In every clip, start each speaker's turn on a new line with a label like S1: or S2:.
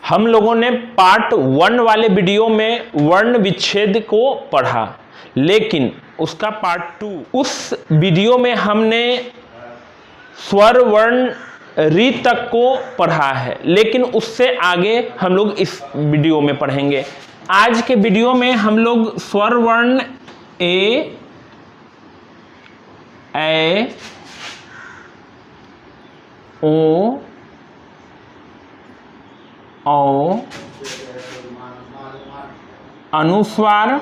S1: हम लोगों ने पार्ट 1 वाले वीडियो में वर्ण विच्छेद को पढ़ा, लेकिन उसका पार्ट 2 उस वीडियो में हमने स्वर वर्ण री तक को पढ़ा है, लेकिन उससे आगे हम लोग इस वीडियो में पढ़ेंगे। आज के वीडियो में हम लोग स्वर वर्ण ए, ओ, औ, अनुस्वार,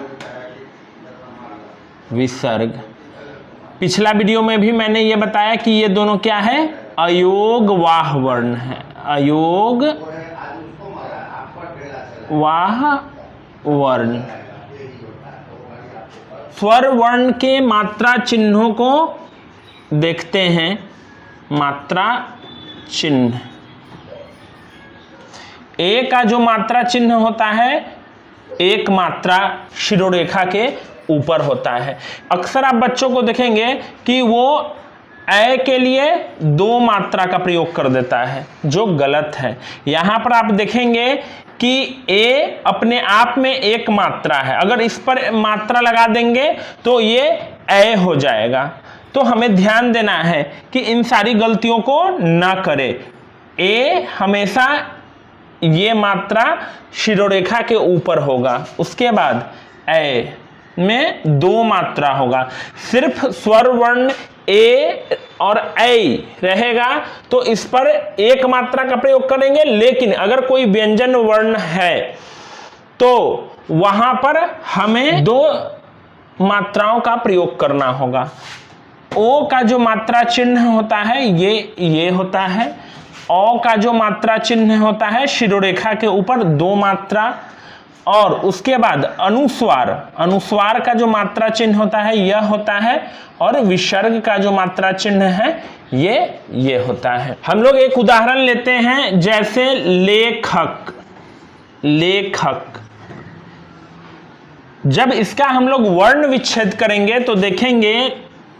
S1: विसर्ग। पिछला वीडियो में भी मैंने ये बताया कि ये दोनों क्या है, अयोग वाह वर्ण है। अयोग वाह वर्ण। स्वर वर्ण के मात्रा चिन्हों को देखते हैं। मात्रा चिन्ह, ए का जो मात्रा चिन्ह होता है, एक मात्रा शिरोरेखा के ऊपर होता है। अक्सर आप बच्चों को देखेंगे कि वो ए के लिए 2 मात्रा का प्रयोग कर देता है, जो गलत है। यहां पर आप देखेंगे कि ए अपने आप में एक मात्रा है, अगर इस पर मात्रा लगा देंगे तो ये ए हो जाएगा। तो हमें ध्यान देना है कि इन सारी गलतियों को ना करें। ए हमेशा ये मात्रा शिरोरेखा के ऊपर होगा, उसके बाद ए में 2 मात्रा होगा। सिर्फ स्वर वर्ण ए और ऐ रहेगा तो इस पर एक मात्रा का प्रयोग करेंगे, लेकिन अगर कोई व्यंजन वर्ण है तो वहां पर हमें 2 मात्राओं का प्रयोग करना होगा। ओ का जो मात्रा चिन्ह होता है ये होता है। औ का जो मात्रा चिन्ह होता है शिरोरेखा के ऊपर 2 मात्रा, और उसके बाद अनुस्वार, अनुस्वार का जो मात्रा चिन्ह होता है यह होता है, और विसर्ग का जो मात्रा चिन्ह है ये होता है। हम लोग एक उदाहरण लेते हैं, जैसे लेखक। लेखक जब इसका हम लोग वर्ण विच्छेद करेंगे तो देखेंगे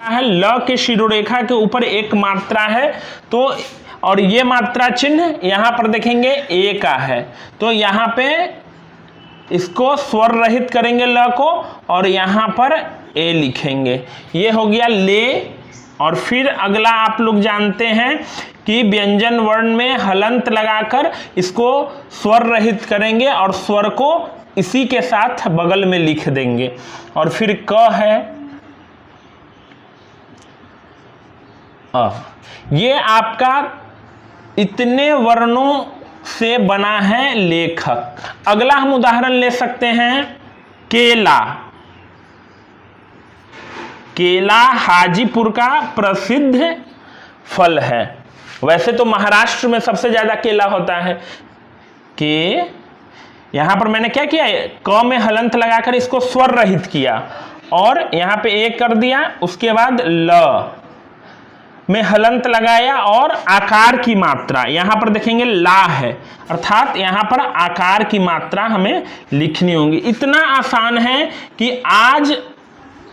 S1: है ल के शिरोरेखा के ऊपर एक मात्रा है, तो और ये मात्रा चिन्ह यहां पर देखेंगे ए का है, तो यहां पे इसको स्वर रहित करेंगे ल को और यहां पर ए लिखेंगे। ये हो गया ले। और फिर अगला आप लोग जानते हैं कि व्यंजन वर्ण में हलंत लगाकर इसको स्वर रहित करेंगे और स्वर को इसी के साथ बगल में लिख देंगे। और फिर क है अ। ये आपका इतने वर्णों से बना है लेखक। अगला हम उदाहरण ले सकते हैं, केला। केला हाजीपुर का प्रसिद्ध फल है। वैसे तो महाराष्ट्र में सबसे ज्यादा केला होता है। के यहां पर मैंने क्या किया, क में हलंत लगाकर इसको स्वर रहित किया और यहां पे एक कर दिया, उसके बाद ल में हलंत लगाया और आकार की मात्रा यहां पर देखेंगे ला है, अर्थात यहां पर आकार की मात्रा हमें लिखनी होगी। इतना आसान है कि आज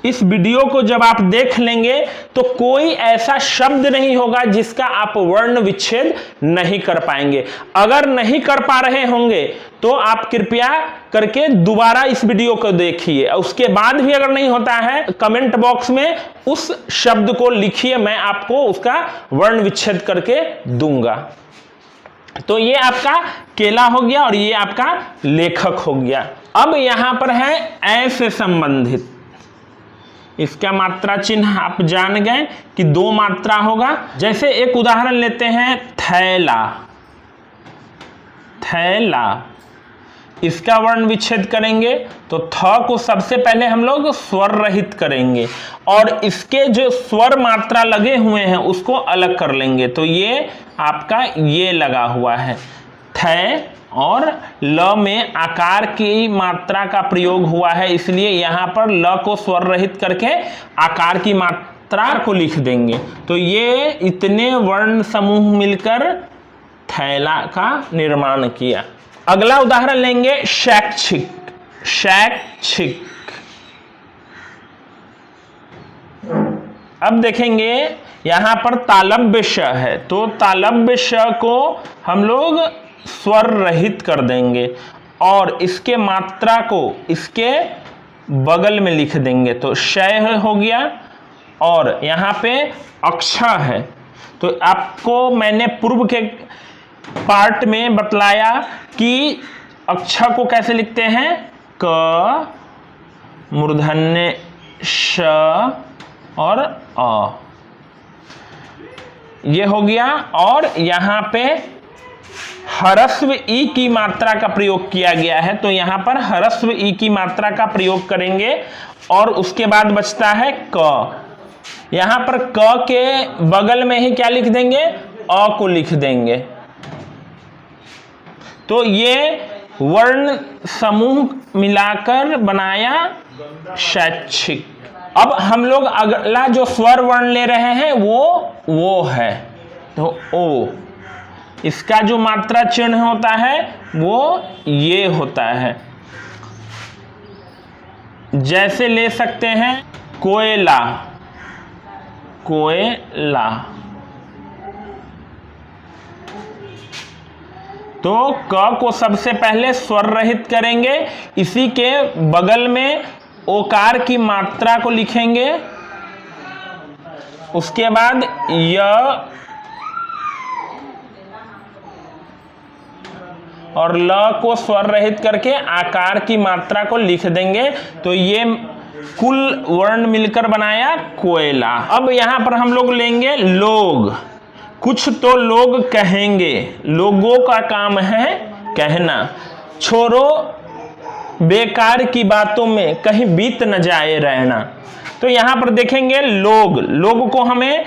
S1: इस वीडियो को जब आप देख लेंगे तो कोई ऐसा शब्द नहीं होगा जिसका आप वर्ण विच्छेद नहीं कर पाएंगे। अगर नहीं कर पा रहे होंगे तो आप कृपया करके दोबारा इस वीडियो को देखिए, उसके बाद भी अगर नहीं होता है कमेंट बॉक्स में उस शब्द को लिखिए, मैं आपको उसका वर्ण विच्छेद करके दूंगा। तो ये आपका केला हो गया और ये आपका लेखक हो गया। अब यहां पर है ऐ से संबंधित। इसका मात्रा चिन्ह आप जान गए कि 2 मात्रा होगा। जैसे एक उदाहरण लेते हैं, थैला। थैला इसका वर्ण विच्छेद करेंगे तो थ को सबसे पहले हम लोग स्वर रहित करेंगे और इसके जो स्वर मात्रा लगे हुए हैं उसको अलग कर लेंगे। तो ये आपका ये लगा हुआ है थ, और ल में आकार की मात्रा का प्रयोग हुआ है, इसलिए यहां पर ल को स्वर रहित करके आकार की मात्रा को लिख देंगे। तो ये इतने वर्ण समूह मिलकर थैला का निर्माण किया। अगला उदाहरण लेंगे, शैक्षिक। शैक्षिक अब देखेंगे यहां पर तालव्य श है, तो तालव्य श को हम लोग स्वर रहित कर देंगे और इसके मात्रा को इसके बगल में लिख देंगे। तो शय हो गया और यहाँ पे अक्षा है। तो आपको मैंने पूर्व के पार्ट में बतलाया कि अक्षा को कैसे लिखते हैं, क मूर्धन्य श और अ, ये हो गया। और यहाँ पे ह्रस्व ई की मात्रा का प्रयोग किया गया है, तो यहाँ पर ह्रस्व ई की मात्रा का प्रयोग करेंगे और उसके बाद बचता है क। यहाँ पर क के बगल में ही क्या लिख देंगे, अ को लिख देंगे। तो ये वर्ण समूह मिलाकर बनाया शैक्षिक। अब हम लोग अगला जो स्वर वर्ण ले रहे हैं वो है तो ओ। इसका जो मात्रा चिन्ह होता है वो ये होता है। जैसे ले सकते हैं कोयला, कोयला। तो क को सबसे पहले स्वर रहित करेंगे, इसी के बगल में ओकार की मात्रा को लिखेंगे, उसके बाद य और ल को स्वर रहित करके आकार की मात्रा को लिख देंगे। तो ये कुल वर्ण मिलकर बनाया कोयला। अब यहां पर हम लोग लेंगे लोग। कुछ तो लोग कहेंगे, लोगों का काम है कहना, छोड़ो बेकार की बातों में कहीं बीत न जाए रहना। तो यहां पर देखेंगे लोग, लोग को हमें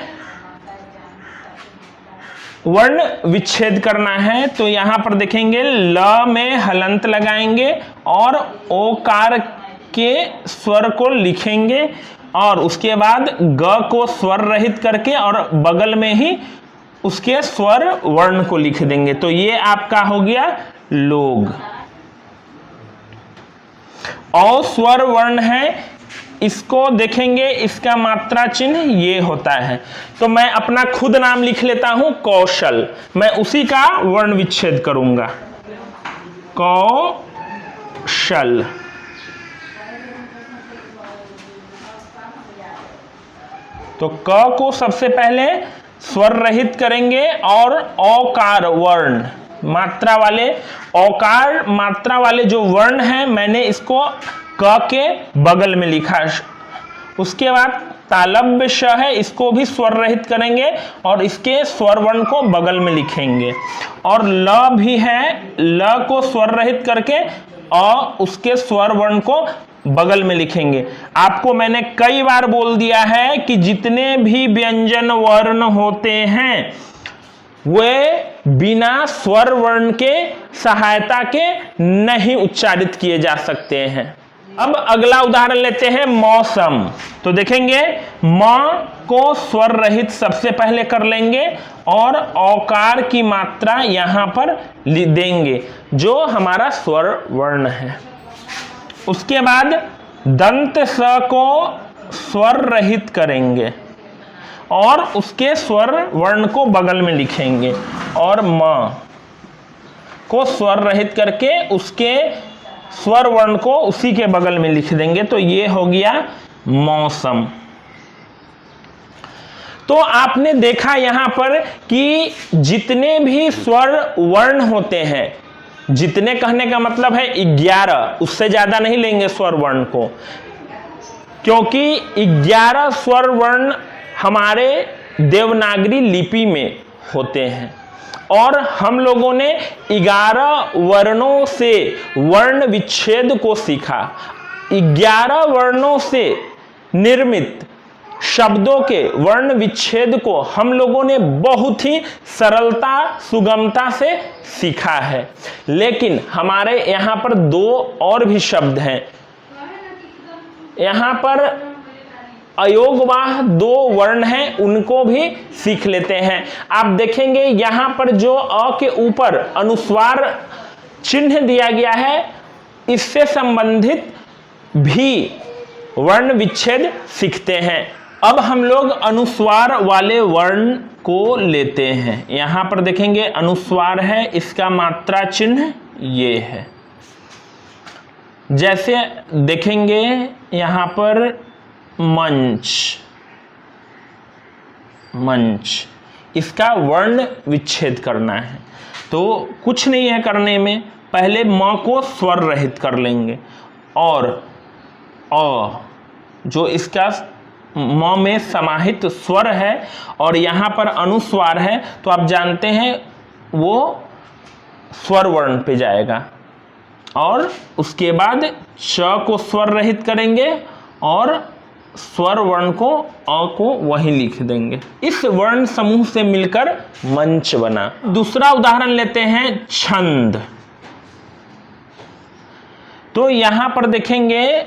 S1: वर्ण विच्छेद करना है। तो यहां पर देखेंगे ल में हलंत लगाएंगे और ओकार के स्वर को लिखेंगे और उसके बाद ग को स्वर रहित करके और बगल में ही उसके स्वर वर्ण को लिख देंगे। तो ये आपका हो गया लोग। और स्वर वर्ण है, इसको देखेंगे, इसका मात्रा चिन्ह ये होता है। तो मैं अपना खुद नाम लिख लेता हूं कौशल, मैं उसी का वर्ण विच्छेद करूंगा, कौशल। तो क को सबसे पहले स्वर रहित करेंगे और औकार वर्ण मात्रा वाले, औकार मात्रा वाले जो वर्ण हैं मैंने इसको क के बगल में लिखा। उसके बाद तालव्य श है, इसको भी स्वर रहित करेंगे और इसके स्वर वर्ण को बगल में लिखेंगे। और ल भी है, ल को स्वर रहित करके और उसके स्वर वर्ण को बगल में लिखेंगे। आपको मैंने कई बार बोल दिया है कि जितने भी व्यंजन वर्ण होते हैं वे बिना स्वर वर्ण के सहायता के नहीं उच्चारित किए जा सकते हैं। अब अगला उदाहरण लेते हैं मौसम। तो देखेंगे म को स्वर रहित सबसे पहले कर लेंगे और औकार की मात्रा यहां पर देंगे जो हमारा स्वर वर्ण है। उसके बाद दंत स को स्वर रहित करेंगे और उसके स्वर वर्ण को बगल में लिखेंगे और म को स्वर रहित करके उसके स्वर वर्ण को उसी के बगल में लिख देंगे। तो ये हो गया मौसम। तो आपने देखा यहां पर कि जितने भी स्वर वर्ण होते हैं, जितने कहने का मतलब है 11, उससे ज्यादा नहीं लेंगे स्वर वर्ण को, क्योंकि 11 स्वर वर्ण हमारे देवनागरी लिपि में होते हैं और हम लोगों ने 11 वर्णों से वर्ण विच्छेद को सीखा। 11 वर्णों से निर्मित शब्दों के वर्ण विच्छेद को हम लोगों ने बहुत ही सरलता सुगमता से सीखा है। लेकिन हमारे यहाँ पर 2 और भी शब्द हैं। यहाँ पर अयोगवाह 2 वर्ण हैं, उनको भी सीख लेते हैं। आप देखेंगे यहाँ पर जो अ के ऊपर अनुस्वार चिन्ह दिया गया है, इससे संबंधित भी वर्ण विच्छेद सीखते हैं। अब हम लोग अनुस्वार वाले वर्ण को लेते हैं। यहां पर देखेंगे अनुस्वार है, इसका मात्रा चिन्ह ये है। जैसे देखेंगे यहां पर मंच, मंच, इसका वर्ण विच्छेद करना है। तो कुछ नहीं है करने में, पहले म को स्वर रहित कर लेंगे और अ जो इसका म में समाहित स्वर है और यहाँ पर अनुस्वार है, तो आप जानते हैं वो स्वर वर्ण पे जाएगा। और उसके बाद च को स्वर रहित करेंगे और स्वर वर्ण को अ को वहीं लिख देंगे। इस वर्ण समूह से मिलकर मंच बना। दूसरा उदाहरण लेते हैं छंद। तो यहां पर देखेंगे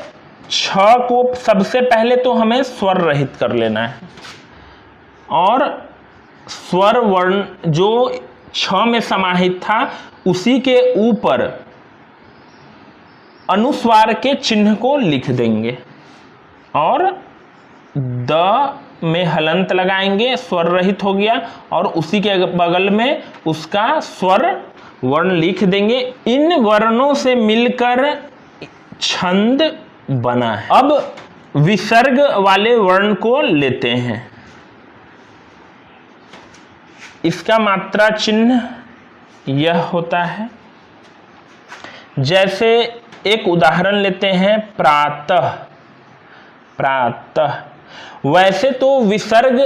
S1: छ को सबसे पहले तो हमें स्वर रहित कर लेना है और स्वर वर्ण जो छ में समाहित था उसी के ऊपर अनुस्वार के चिन्ह को लिख देंगे और द में हलंत लगाएंगे, स्वर रहित हो गया, और उसी के बगल में उसका स्वर वर्ण लिख देंगे। इन वर्णों से मिलकर छंद बना है। अब विसर्ग वाले वर्ण को लेते हैं। इसका मात्रा चिन्ह यह होता है। जैसे एक उदाहरण लेते हैं प्रातः, प्रातः। वैसे तो विसर्ग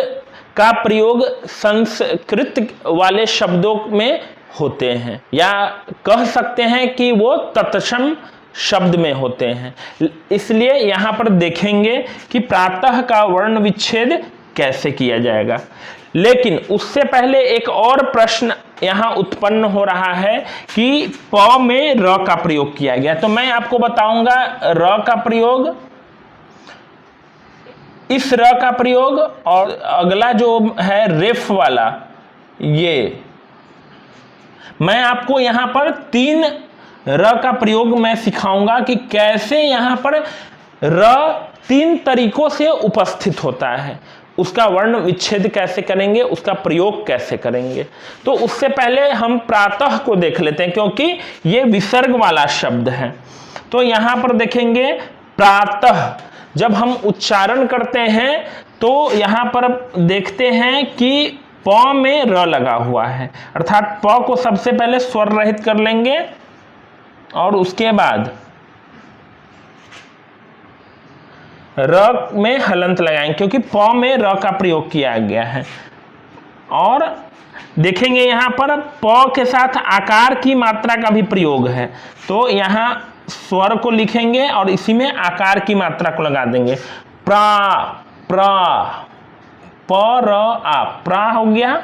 S1: का प्रयोग संस्कृत वाले शब्दों में होते हैं या कह सकते हैं कि वो तत्सम शब्द में होते हैं, इसलिए यहां पर देखेंगे कि प्रातः का वर्ण विच्छेद कैसे किया जाएगा। लेकिन उससे पहले एक और प्रश्न यहां उत्पन्न हो रहा है कि प में र का प्रयोग किया गया। तो मैं आपको बताऊंगा र का प्रयोग, इस र का प्रयोग, और अगला जो है रेफ वाला, ये मैं आपको यहां पर 3 र का प्रयोग मैं सिखाऊंगा कि कैसे यहां पर र 3 तरीकों से उपस्थित होता है, उसका वर्ण विच्छेद कैसे करेंगे, उसका प्रयोग कैसे करेंगे। तो उससे पहले हम प्रातः को देख लेते हैं क्योंकि ये विसर्ग वाला शब्द है। तो यहां पर देखेंगे प्रातः, जब हम उच्चारण करते हैं तो यहां पर देखते हैं कि प में र लगा हुआ है, अर्थात प को सबसे पहले स्वर रहित कर लेंगे और उसके बाद र में हलंत लगाएंगे क्योंकि प में र का प्रयोग किया गया है। और देखेंगे यहां पर प के साथ आकार की मात्रा का भी प्रयोग है, तो यहां स्वर को लिखेंगे और इसी में आकार की मात्रा को लगा देंगे। प्रा, प्रा, प र आ, प्रा हो गया।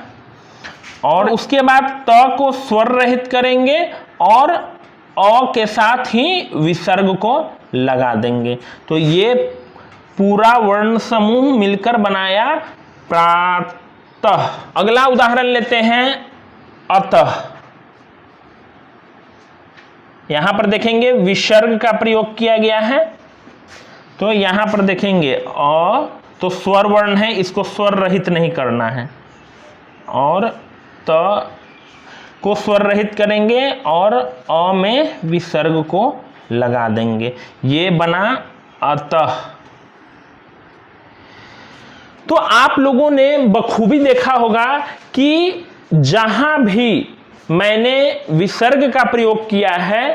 S1: और उसके बाद त को स्वर रहित करेंगे और अ के साथ ही विसर्ग को लगा देंगे। तो ये पूरा वर्ण समूह मिलकर बनाया प्रातः। अगला उदाहरण लेते हैं अतः। यहां पर देखेंगे विसर्ग का प्रयोग किया गया है, तो यहां पर देखेंगे अ तो स्वर वर्ण है, इसको स्वर रहित नहीं करना है, और त को स्वर रहित करेंगे और अ में विसर्ग को लगा देंगे। ये बना अतः। तो आप लोगों ने बखूबी देखा होगा कि जहां भी मैंने विसर्ग का प्रयोग किया है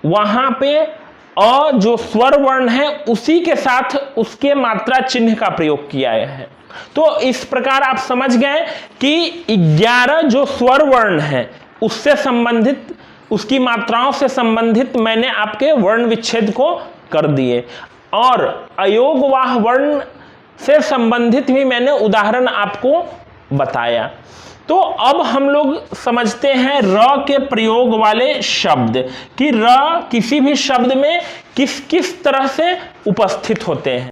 S1: वहां पे अ जो स्वर वर्ण है उसी के साथ उसके मात्रा चिन्ह का प्रयोग किया है। तो इस प्रकार आप समझ गए कि 11 जो स्वर वर्ण है उससे संबंधित, उसकी मात्राओं से संबंधित मैंने आपके वर्ण विच्छेद को कर दिए, और अयोगवाह वर्ण से संबंधित भी मैंने उदाहरण आपको बताया। तो अब हम लोग समझते हैं र के प्रयोग वाले शब्द कि र किसी भी शब्द में किस किस तरह से उपस्थित होते हैं।